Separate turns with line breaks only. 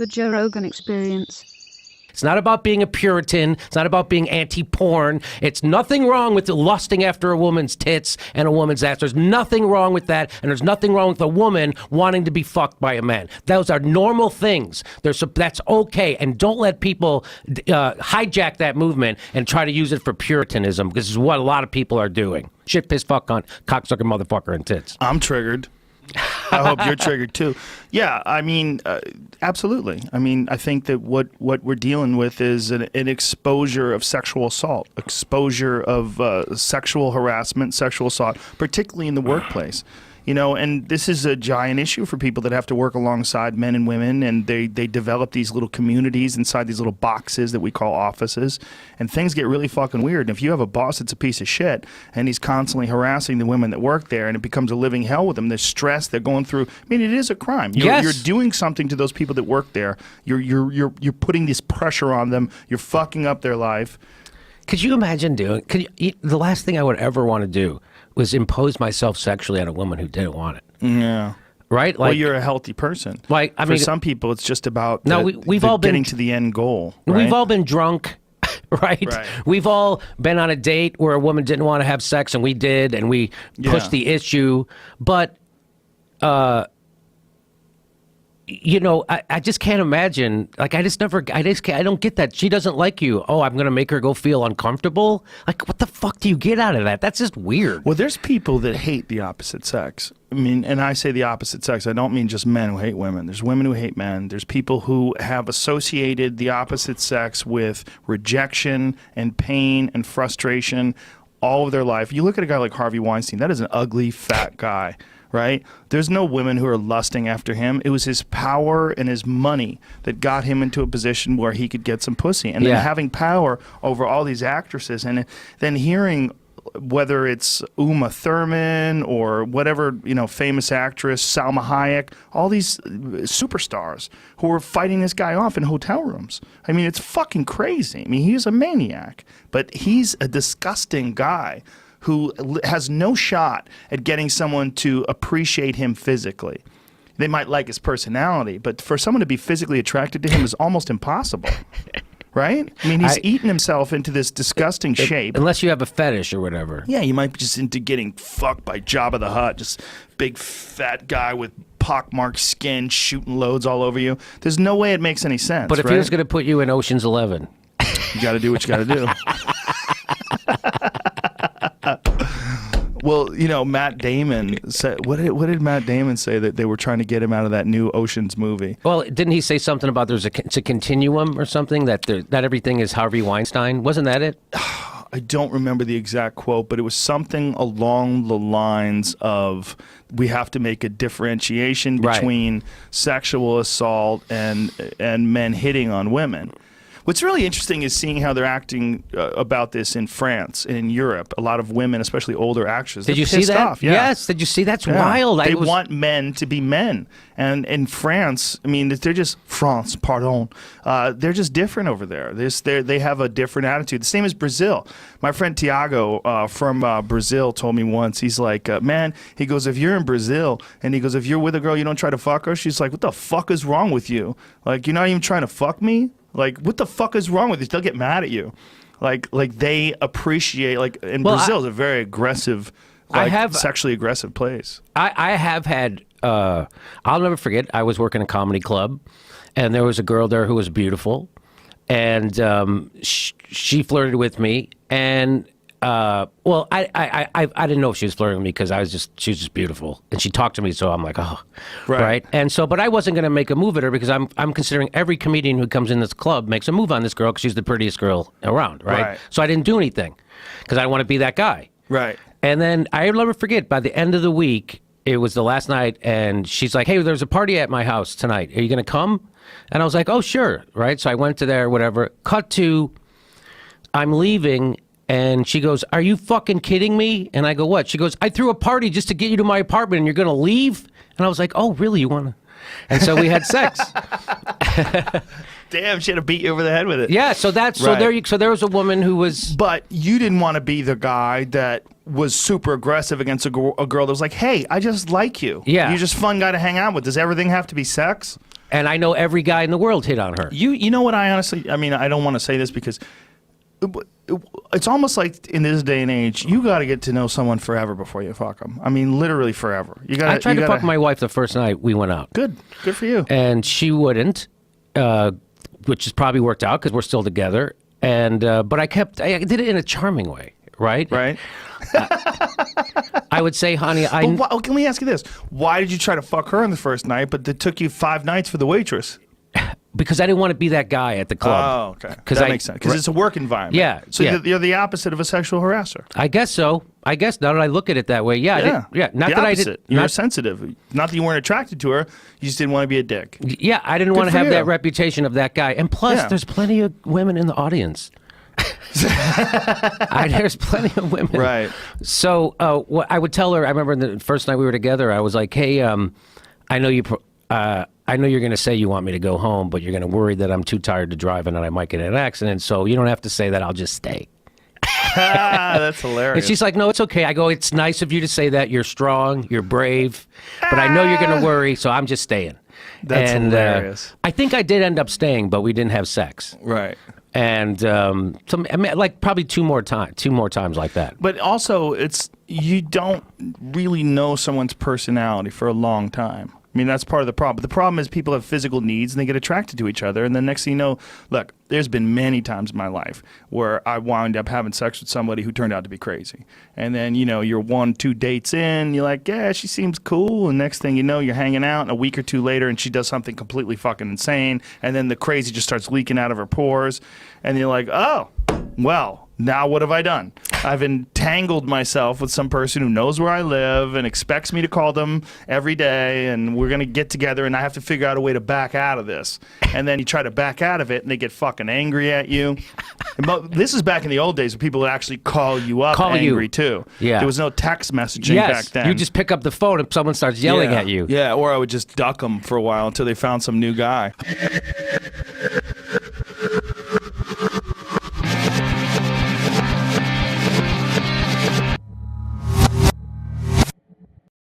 The Joe Rogan Experience.
It's not about being a Puritan. It's not about being anti-porn. It's nothing wrong with lusting after a woman's tits and a woman's ass. There's nothing wrong with that, and there's nothing wrong with a woman wanting to be fucked by a man. Those are normal things. That's okay, and don't let people hijack that movement and try to use it for Puritanism, because this is what a lot of people are doing. Shit, piss, fuck, on cocksucker, motherfucker, and tits.
I'm triggered. I hope you're triggered too. Yeah, I mean, absolutely. I mean, I think that what we're dealing with is an exposure of sexual assault, exposure of sexual harassment, sexual assault, particularly in the workplace. You know, and this is a giant issue for people that have to work alongside men and women, and they develop these little communities inside these little boxes that we call offices, and things get really fucking weird. And if you have a boss that's a piece of shit, and he's constantly harassing the women that work there, and it becomes a living hell with them, they're stressed, they're going through, I mean, it is a crime. You're doing something to those people that work there. You're putting this pressure on them. You're fucking up their life.
Could you imagine the last thing I would ever want to do was impose myself sexually on a woman who didn't want it.
Yeah.
Right?
Well, you're a healthy person.
Like, I mean,
for some people, it's just about
we've all
getting to the end goal. Right?
We've all been drunk, right? We've all been on a date where a woman didn't want to have sex, and we did, and we pushed the issue. But, you know, I just can't imagine. Like, I don't get that. She doesn't like you. Oh, I'm going to make her go feel uncomfortable? Like, what the fuck do you get out of that? That's just weird.
Well, there's people that hate the opposite sex. I mean, and I say the opposite sex, I don't mean just men who hate women. There's women who hate men. There's people who have associated the opposite sex with rejection and pain and frustration all of their life. You look at a guy like Harvey Weinstein, that is an ugly, fat guy. Right? There's no women who are lusting after him. It was his power and his money that got him into a position where he could get some pussy. And then having power over all these actresses, and then hearing whether it's Uma Thurman or whatever, you know, famous actress, Salma Hayek, all these superstars who were fighting this guy off in hotel rooms. I mean, it's fucking crazy. I mean, he's a maniac, but he's a disgusting guy who has no shot at getting someone to appreciate him physically. They might like his personality, but for someone to be physically attracted to him is almost impossible. Right? I mean, he's eaten himself into this disgusting shape.
Unless you have a fetish or whatever.
Yeah, you might be just into getting fucked by Jabba the Hutt, just big fat guy with pockmarked skin shooting loads all over you. There's no way it makes any sense.
But if he was going to put you in Ocean's 11.
You got to do what you got to do. Well, you know, Matt Damon said, what did Matt Damon say that they were trying to get him out of that new Ocean's movie?
Well, didn't he say something about it's a continuum or something, that everything is Harvey Weinstein? Wasn't that it?
I don't remember the exact quote, but it was something along the lines of, we have to make a differentiation between sexual assault and men hitting on women. What's really interesting is seeing how they're acting about this in France and in Europe. A lot of women, especially older actresses,
did you see that?
Off. Yeah.
Yes. Did you see? That's wild.
They want men to be men. And in France, I mean, they're just they're just different over there. They have a different attitude. The same as Brazil. My friend Tiago from Brazil told me once, he's like, man, he goes, if you're in Brazil, and he goes, if you're with a girl, you don't try to fuck her. She's like, what the fuck is wrong with you? Like, you're not even trying to fuck me? Like, what the fuck is wrong with you? They'll get mad at you. Like they appreciate, like, in Brazil is a very aggressive, sexually aggressive place.
I have had, I'll never forget, I was working a comedy club, and there was a girl there who was beautiful, and she flirted with me, and well, I didn't know if she was flirting with me because she was just beautiful, and she talked to me, so I'm like, oh, right. And so, but I wasn't going to make a move at her because I'm considering every comedian who comes in this club makes a move on this girl because she's the prettiest girl around, right? So I didn't do anything because I didn't want to be that guy,
right?
And then I'll never forget, by the end of the week, it was the last night, and she's like, hey, there's a party at my house tonight. Are you going to come? And I was like, oh, sure, right? So I went to there, whatever. Cut to, I'm leaving. And she goes, are you fucking kidding me? And I go, what? She goes, I threw a party just to get you to my apartment and you're going to leave? And I was like, oh, really? You want to? And so we had sex.
Damn, she had to beat you over the head with it.
Yeah, so there was a woman who was...
But you didn't want to be the guy that was super aggressive against a girl that was like, hey, I just like you.
Yeah.
You're just a fun guy to hang out with. Does everything have to be sex?
And I know every guy in the world hit on her.
You know what? I mean, I don't want to say this because it's almost like in this day and age, you got to get to know someone forever before you fuck them. I mean, literally forever.
I tried to fuck my wife the first night we went out.
Good for you.
And she wouldn't, which has probably worked out because we're still together. And but I did it in a charming way, right?
Right.
I would say, honey,
But can we ask you this? Why did you try to fuck her on the first night, but it took you 5 nights for the waitress?
Because I didn't want to be that guy at the club.
Oh, okay. That makes sense. Because it's a work environment.
Yeah.
So you're the opposite of a sexual harasser.
I guess so. I guess now that I look at it that way, yeah. Not
the
that
opposite.
I did.
You're sensitive. Not that you weren't attracted to her. You just didn't want to be a dick.
Yeah, I didn't want to have that reputation of that guy. And plus, there's plenty of women in the audience. There's plenty of women.
Right.
So what I would tell her, I remember the first night we were together, I was like, hey, I know you're going to say you want me to go home, but you're going to worry that I'm too tired to drive and that I might get in an accident. So you don't have to say that. I'll just stay.
That's hilarious.
And she's like, no, it's okay. I go, it's nice of you to say that. You're strong. You're brave. But I know you're going to worry, so I'm just staying.
That's hilarious.
I think I did end up staying, but we didn't have sex.
Right.
And like probably two more times like that.
But also, you don't really know someone's personality for a long time. I mean, that's part of the problem. But the problem is people have physical needs and they get attracted to each other. And then next thing you know, look, there's been many times in my life where I wound up having sex with somebody who turned out to be crazy. And then, you're 1-2 dates in, you're like, yeah, she seems cool. And next thing you know, you're hanging out, and a week or two later, and she does something completely fucking insane. And then the crazy just starts leaking out of her pores. And you're like, oh, well, now what have I done? I've entangled myself with some person who knows where I live and expects me to call them every day, and we're going to get together, and I have to figure out a way to back out of this. And then you try to back out of it, and they get fucking angry at you. This is back in the old days when people would actually call you up angry, too.
Yeah.
There was no text messaging back then.
You just pick up the phone if someone starts yelling at you.
Yeah, or I would just duck them for a while until they found some new guy.